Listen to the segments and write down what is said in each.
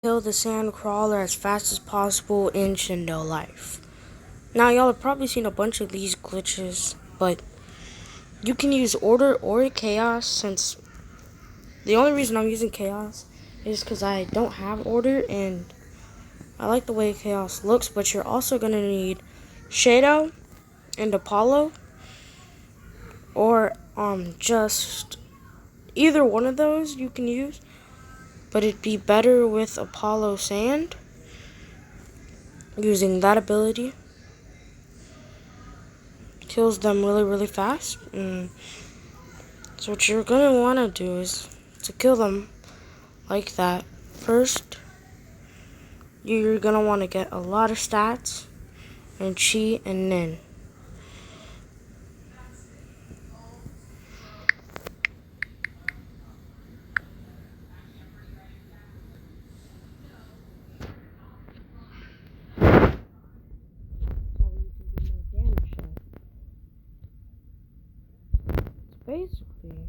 Kill the sand crawler as fast as possible in Shindo Life. Now y'all have probably seen a bunch of these glitches, but you can use order or chaos, since the only reason I'm using chaos is because I don't have order and I like the way chaos looks, but you're also going to need Shadow and Apollo, or just either one of those you can use, but it'd be better with Apollo Sand, using that ability. Kills them really fast. So what you're gonna want to do is to kill them like that. First, you're gonna want to get a lot of stats and chi and nin. Basically,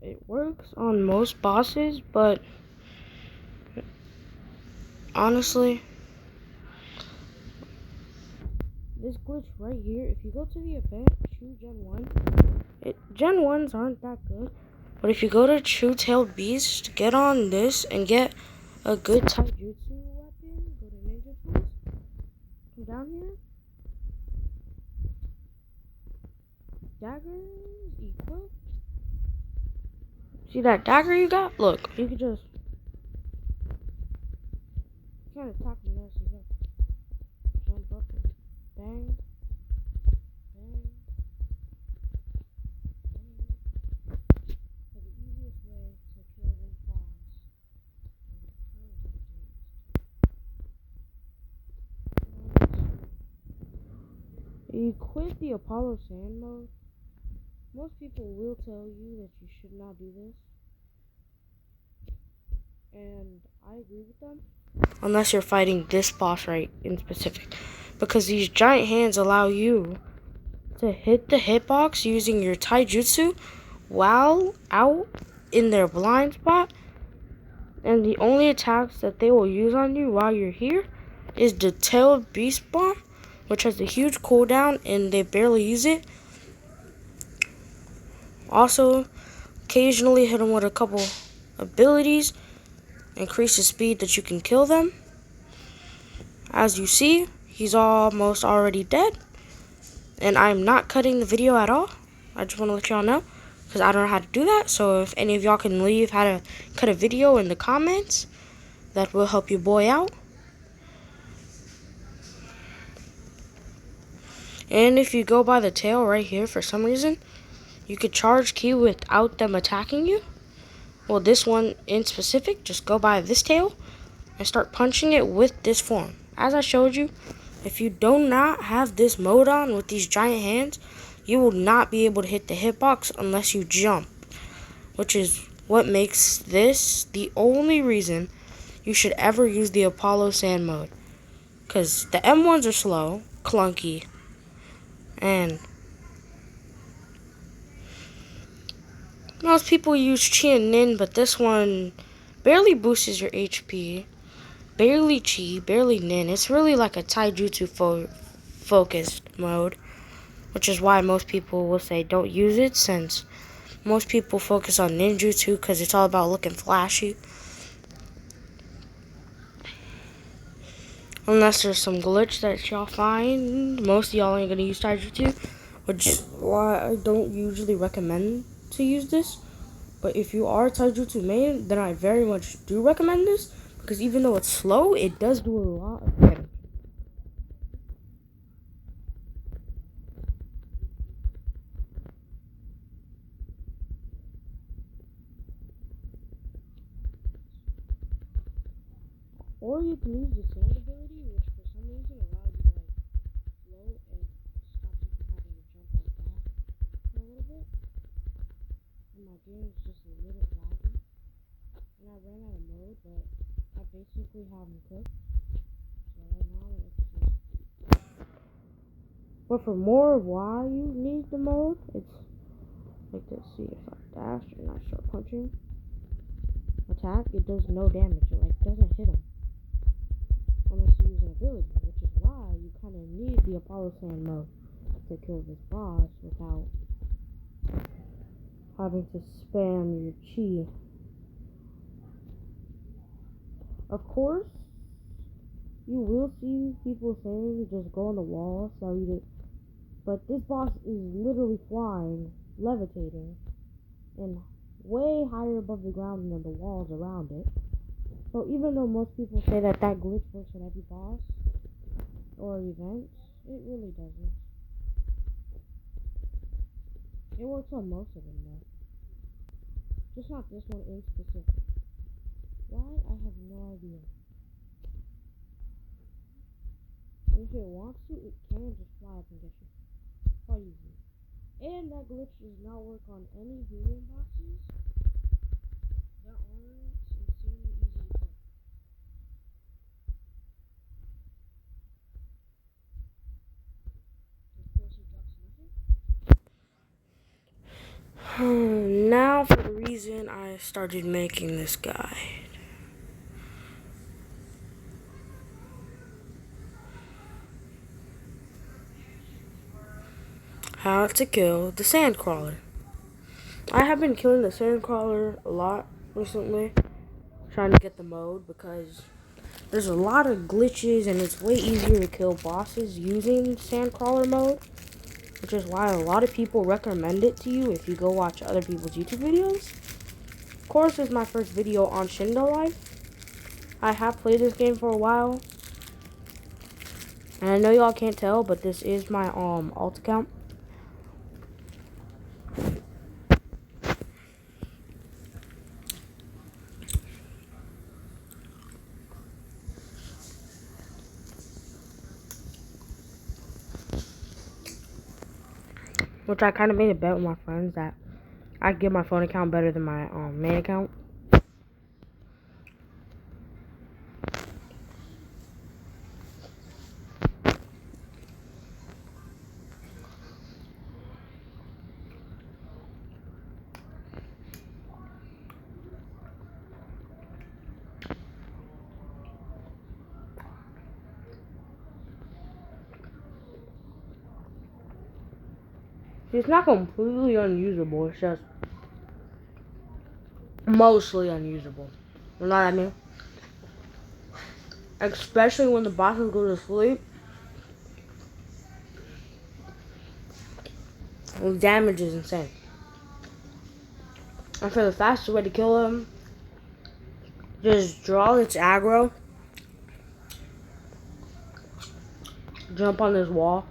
it works on most bosses, but honestly, this glitch right here, if you go to the event, True Gen 1, Gen 1s aren't that good, but if you go to True Tailed Beast, get on this and get a good Taijutsu weapon, go to Ninja Tools, come down here, dagger equipped. See that dagger you got? Look, you can just can't attack from there, so you gotta jump up and bang, bang, bang. So the easiest way to kill this boss is equip the Apollo Sand mode. Most people will tell you that you should not do this, and I agree with them. Unless you're fighting this boss right in specific, because these giant hands allow you to hit the hitbox using your taijutsu while out in their blind spot, and the only attacks that they will use on you while you're here is the Tailed Beast Bomb, which has a huge cooldown and they barely use it. Also, occasionally hit them with a couple abilities, increase the speed that you can kill them. As you see, he's almost already dead, and I'm not cutting the video at all. I just want to let y'all know, because I don't know how to do that. So if any of y'all can leave how to cut a video in the comments, that will help your boy out. And if you go by the tail right here, for some reason, you could charge ki without them attacking you. Well, this one in specific, just go by this tail and start punching it with this form. As I showed you, if you do not have this mode on with these giant hands, you will not be able to hit the hitbox unless you jump, which is what makes this the only reason you should ever use the Apollo Sand mode. Because the M1s are slow, clunky, and most people use Chi and Nin, but this one barely boosts your HP. Barely Chi, barely Nin. It's really like a Taijutsu focused mode, which is why most people will say don't use it, since most people focus on ninjutsu because it's all about looking flashy. Unless there's some glitch that y'all find, most of y'all ain't gonna use Taijutsu, which is why I don't usually recommend to use this. But if you are a Taijutsu main, then I very much do recommend this, because even though it's slow, it does do a lot of damage. Or you can use the sand ability, which for some reason allows you to like float and stops you from having to jump like that for a little bit. And my game is just a little laggy. And I ran out of mode, but I basically have them cooked. So right now it's just. But for more why you need the mode, it's like this. See, if I dash and I start punching, attack, it does no damage. It like doesn't hit him unless you use an ability, which is why you kind of need the Apollo Sand mode to kill this boss without having to spam your chi. Of course, you will see people saying just go on the wall, so you did. But this boss is literally flying, levitating, and way higher above the ground than the walls around it. So even though most people say that glitch works on every boss or event, it really doesn't. It works on most of them though. Just not this one in specific. Why? I have no idea. If it wants to, it can just fly up and get you. Quite easy. And that glitch does not work on any human bosses that aren't insanely easy to kill. Of course, it drops nothing. Now for the reason I started making this guide. How to kill the sandcrawler. I have been killing the sandcrawler a lot recently, trying to get the mode because there's a lot of glitches and it's way easier to kill bosses using sandcrawler mode, which is why a lot of people recommend it to you if you go watch other people's YouTube videos. Of course, this is my first video on Shindo Life. I have played this game for a while, and I know y'all can't tell, but this is my alt account. Which I kind of made a bet with my friends that I'd get my phone account better than my main account. It's not completely unusable, it's just mostly unusable. You know what I mean? Especially when the bosses go to sleep. The damage is insane. And for the fastest way to kill him, just draw its aggro, jump on this wall,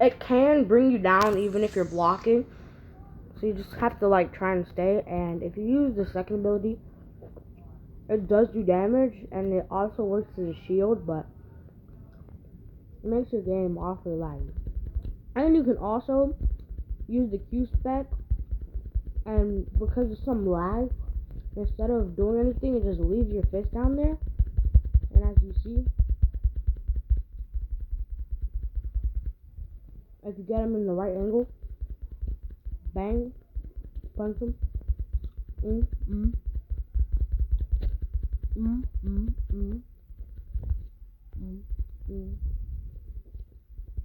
it can bring you down even if you're blocking. So you just have to like try and stay. And if you use the second ability, it does do damage and it also works as a shield, but it makes your game awfully laggy. And you can also use the Q spec, and because of some lag, instead of doing anything, it just leaves your fist down there. And as you see, if you get him in the right angle, bang, punch him.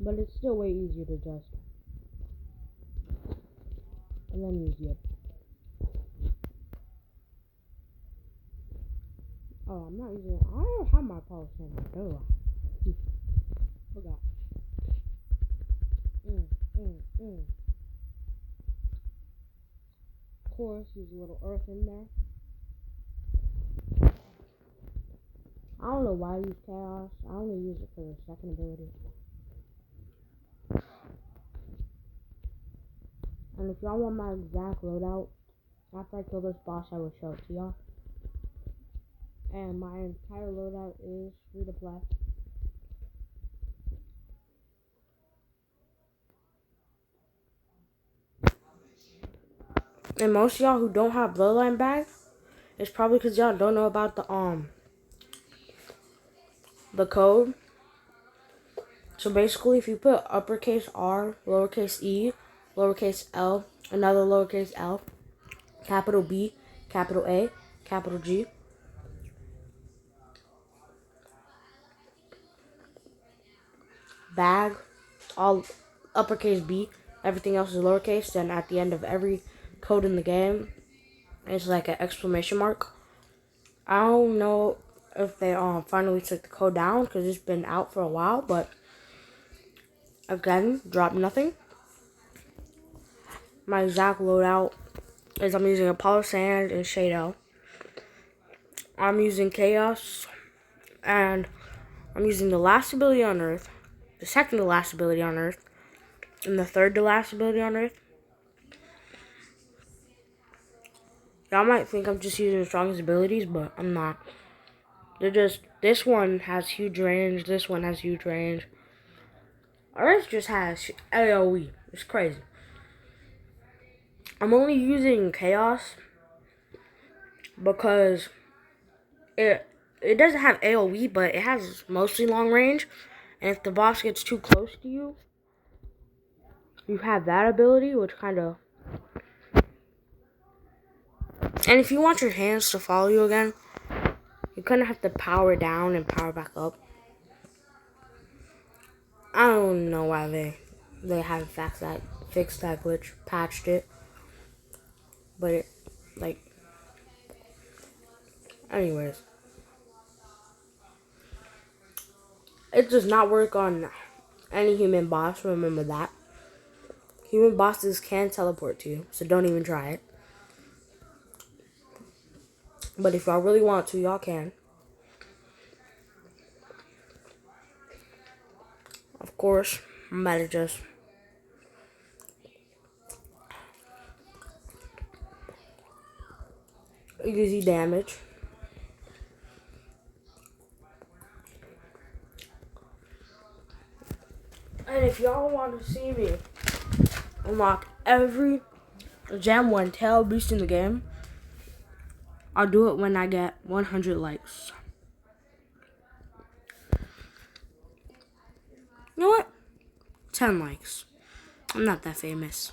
But it's still way easier to just and then use it. Oh, I'm not using it. I don't have my polish in my door. Forgot. Of course, use a little earth in there. I don't know why I use chaos. I only use it for the second ability. And if y'all want my exact loadout, after I kill this boss, I will show it to y'all. And my entire loadout is free to play. And most of y'all who don't have Bloodline bag, it's probably because y'all don't know about the code. So basically, if you put uppercase R, lowercase e, lowercase l, another lowercase l, capital B, capital A, capital G, bag, all uppercase B, everything else is lowercase, then at the end of every code in the game, it's like an exclamation mark. I don't know if they finally took the code down because it's been out for a while, but again, drop nothing. My exact loadout is I'm using Apollo Sand and Shadow. I'm using Chaos, and I'm using the last ability on Earth, the second to last ability on Earth, and the third to last ability on Earth. Y'all might think I'm just using the strongest abilities, but I'm not. They're just, this one has huge range, this one has huge range. Earth just has AoE. It's crazy. I'm only using Chaos because it doesn't have AoE, but it has mostly long range. And if the boss gets too close to you, you have that ability, which kind of... And if you want your hands to follow you again, you kind of have to power down and power back up. I don't know why they haven't fixed that glitch, patched it. But it, like... Anyways. It does not work on any human boss, remember that. Human bosses can teleport to you, so don't even try it. But if y'all really want to, y'all can. Of course, I'm about to just... easy damage. And if y'all want to see me unlock every Gem 1 tail beast in the game, I'll do it when I get 100 likes. You know what? 10 likes. I'm not that famous.